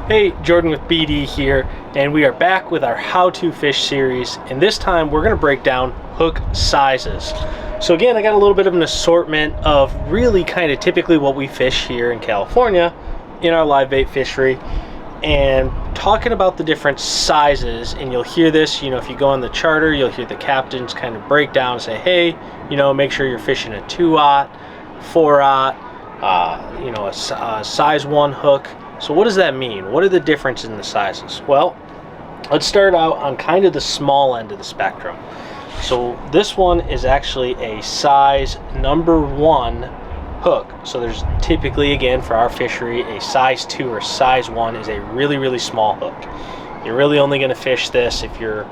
Hey, Jordan with BD here, and we are back with our How to Fish series, and this time we're going to break down hook sizes. So again, I got a little bit of an assortment of really kind of typically what we fish here in California in our live bait fishery, and talking about the different sizes. And you'll hear this, if you go on the charter, you'll hear the captains kind of break down and say, hey, make sure you're fishing a 2-aught, 4-aught, a size 1 hook. So what does that mean? What are the differences in the sizes? Well, let's start out on kind of the small end of the spectrum. So this one is actually a size number 1 hook. So there's typically, again, for our fishery, a size 2 or size 1 is a really, really small hook. You're really only going to fish this if you're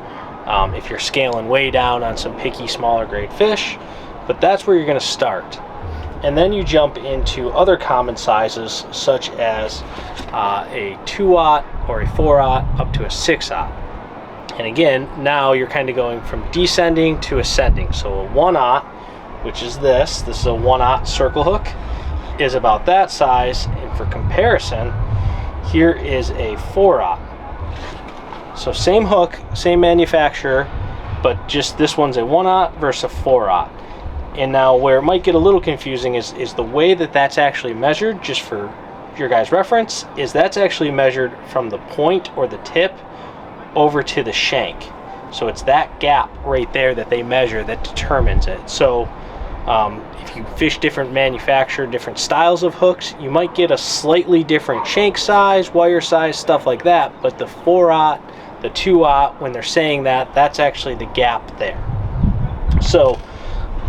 scaling way down on some picky, smaller grade fish, but that's where you're going to start. And then you jump into other common sizes, such as a 2-aught or a 4-aught up to a 6-aught. And again, now you're kind of going from descending to ascending. So a 1-aught, which is this is a 1-aught circle hook, is about that size. And for comparison, here is a 4-aught. So same hook, same manufacturer, but just this one's a 1-aught versus a 4-aught. And now where it might get a little confusing is the way that that's actually measured, just for your guys' reference, is that's actually measured from the point or the tip over to the shank. So it's that gap right there that they measure that determines it. So if you fish different manufacturer, different styles of hooks, you might get a slightly different shank size, wire size, stuff like that. But the 4-aught, the 2-aught, when they're saying that, that's actually the gap there. So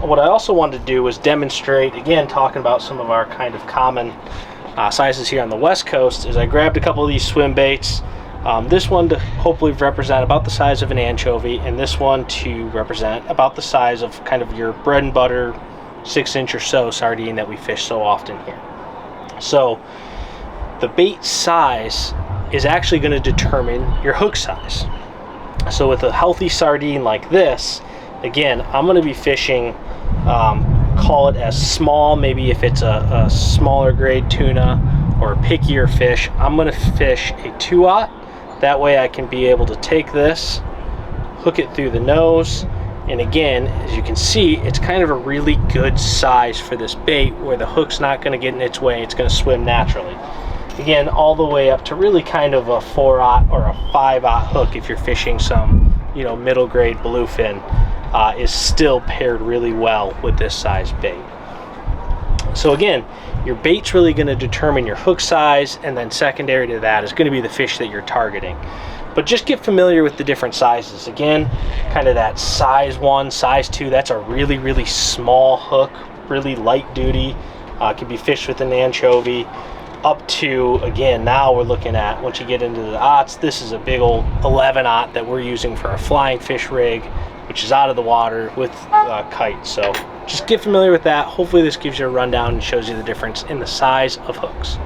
what I also wanted to do was demonstrate, again, talking about some of our kind of common sizes here on the West Coast, is I grabbed a couple of these swim baits. This one to hopefully represent about the size of an anchovy, and this one to represent about the size of kind of your bread and butter 6-inch or so sardine that we fish so often here. So the bait size is actually going to determine your hook size. So with a healthy sardine like this, again, I'm going to be fishing, call it as small, maybe if it's a smaller grade tuna or a pickier fish, I'm going to fish a 2-aught. That way I can be able to take this, hook it through the nose, and again, as you can see, it's kind of a really good size for this bait where the hook's not going to get in its way, it's going to swim naturally. Again, all the way up to really kind of a 4-aught or a 5-aught hook if you're fishing some, middle grade bluefin. Is still paired really well with this size bait. So again, your bait's really going to determine your hook size, and then secondary to that is going to be the fish that you're targeting. But just get familiar with the different sizes. Again, kind of that size 1, size 2, that's a really, really small hook, really light duty, can be fished with an anchovy, up to, again, now we're looking at, once you get into the aughts, this is a big old 11-aught that we're using for a flying fish rig, which is out of the water with kites. So just get familiar with that. Hopefully this gives you a rundown and shows you the difference in the size of hooks.